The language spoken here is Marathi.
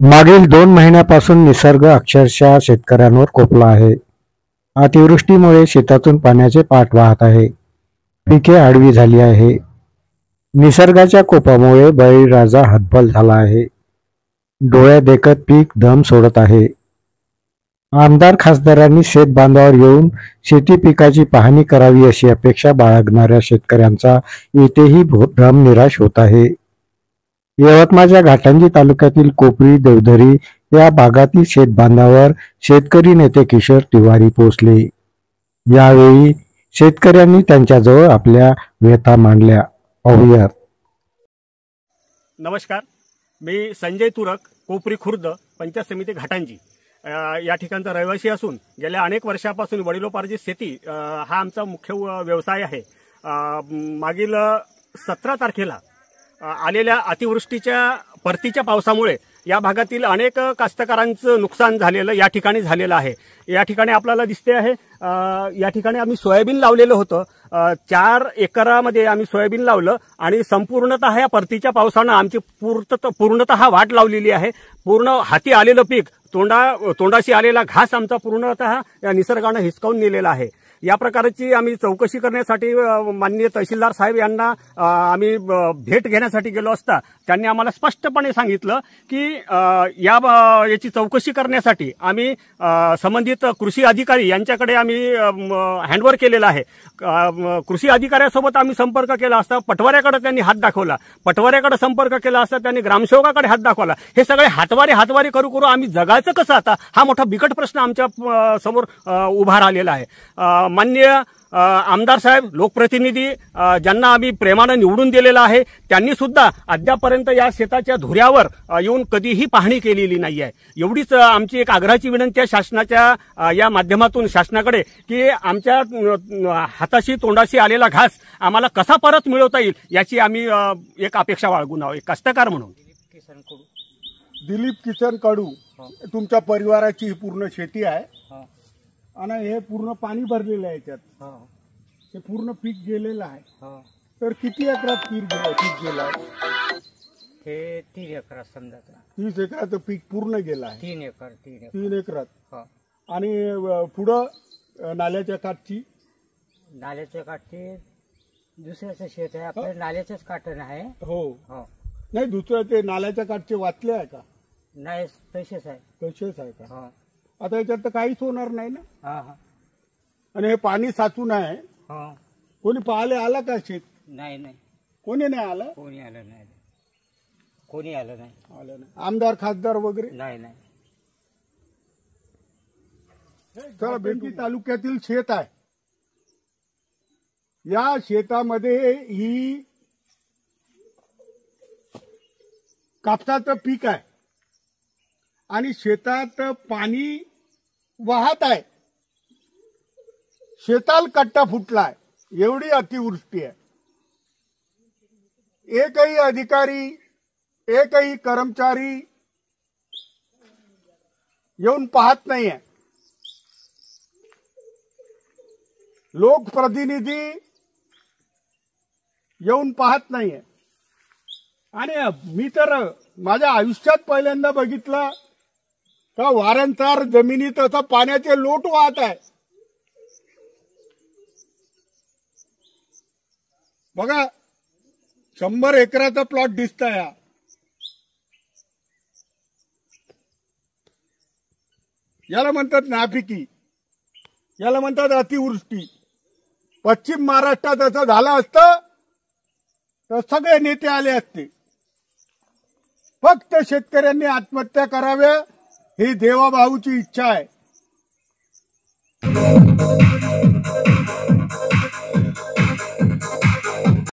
मागील 2 महिन्यापासून निसर्ग अक्षरशः शेतकऱ्यांवर कोपला आहे. अतिवृष्टीमुळे शेतातून पाण्याचे पाट वाहत आहे. पिके आडवी झाली आहे. निसर्गाच्या कोपामुळे बळीराजा हतबल झाला आहे. डोळ्या देखत पीक दम सोडत आहे. आमदार खासदारांनी शेत बांधावर येऊन शेती पिकाची पाहणी करावी अशी अपेक्षा बाळगणाऱ्या शेतकऱ्यांचा येथेही भ्रम निराश होत आहे. यवतमाळच्या घाटंजी तालुक्यातील कोपरी देवधरी या भागातील शेतबांधावर शेतकरी नेते किशोर तिवारी पोहोचले. यावेळी शेतकऱ्यांनी त्यांच्याजवळ आपल्या व्यथा मांडल्या. पाहूयात. नमस्कार, मी संजय तुरक, कोपरी खुर्द, पंचायत समिती घाटंजी या ठिकाणचा रहिवासी असून गेल्या अनेक वर्षापासून वडिलोपार्जित शेती हा आमचा मुख्य व्यवसाय आहे. मागील 17 तारखेला आलेल्या अतिवृष्टीच्या परतीच्या पावसामुळे या भागातील अनेक कास्तकारांचं नुकसान झालेलं या ठिकाणी झालेलं आहे. या ठिकाणी आपल्याला दिसते आहे, या ठिकाणी आम्ही सोयाबीन लावलेलं होतं. 4 एकरामध्ये आम्ही सोयाबीन लावलं आणि संपूर्णतः या परतीच्या पावसानं आमची पूर्णतः वाट लावलेली आहे. पूर्ण हाती आलेलं पीक, तोंडाशी आलेला घास आमचा पूर्णतः या निसर्गानं हिसकावून नेलेला आहे. या प्रकारची आम्ही चौकशी करण्यासाठी माननीय तहसीलदार साहेब यांना आम्ही भेट घेण्यासाठी गेलो असता त्यांनी आम्हाला स्पष्टपणे सांगितलं की याची चौकशी करण्यासाठी आम्ही संबंधित कृषी अधिकारी यांच्याकडे आम्ही हँडओव्हर केलेला आहे. कृषी अधिकाऱ्यासोबत आम्ही संपर्क केला असता पटवाऱ्याकडे त्यांनी हात दाखवला, पटवाऱ्याकडे संपर्क केला असता त्यांनी ग्रामसेवकाकडे हात दाखवला. हे सगळे हातवारी करू आम्ही जगायचं कसं आता, हा मोठा बिकट प्रश्न आमच्या समोर उभा राहिलेला आहे. माननीय आमदार साहेब, लोकप्रतिनिधी ज्यांना आम्ही प्रेमानं निवडून दिलेला आहे, त्यांनी सुद्धा अद्यापर्यंत या शेताच्या धुऱ्यावर येऊन कधीही पाहणी केलेली नाही आहे. एवढीच आमची एक आग्रहाची विनंती आहे शासनाच्या या माध्यमातून शासनाकडे की आमच्या हाताशी तोंडाशी आलेला घास आम्हाला कसा परत मिळवता येईल याची आम्ही एक अपेक्षा बाळगून आहोत एक कास्तकार म्हणून. दिलीप किसन कडू, तुमच्या परिवाराची ही पूर्ण शेती आहे आणि हे पूर्ण पाणी भरलेलं आहे याच्यात. हे पूर्ण पीक गेलेलं आहे. तर किती एकरात पीक गेलं आहे? हे 3 एकरात समजा. 30 एकराचं पीक पूर्ण गेलं आहे. 3 एकरात. आणि पुढं नाल्याच्या काठची दुसऱ्याचं शेत आहे, आपल्या नाल्याचंच काठण आहे. हो, नाही दुसरं ते नाल्याच्या काठचे वाचले आहे का? नाही, तसेच आहे का? आता याच्यात तर काहीच होणार नाही ना. आणि हे पाणी साचून आहे. कोणी पाहायला आला का शेत? नाही. कोणी नाही आलं? कोणी आलं नाही. आमदार खासदार वगैरे? नाही. चला, बेंकी तालुक्यातील शेत आहे. या शेतामध्ये ही कापसाचं पीक आहे आणि शेतात पाणी वाहत आहे. शेताल कट्टा फुटलाय, एवढी अतिवृष्टी आहे. एकही अधिकारी, एकही कर्मचारी येऊन पाहत नाहीये. लोकप्रतिनिधी येऊन पाहत नाहीये. आणि मी तर माझ्या आयुष्यात पहिल्यांदा बघितलं का वारंवार जमिनीत असं पाण्याचे लोट वाहत आहे. बघा, 100 एकराचा प्लॉट दिसतोय. याला म्हणतात नापिकी, याला म्हणतात अतिवृष्टी. पश्चिम महाराष्ट्रात असं झालं असतं तर सगळे नेते आले असते. फक्त शेतकऱ्यांनी आत्महत्या कराव्या ही देवाभाऊची इच्छा आहे.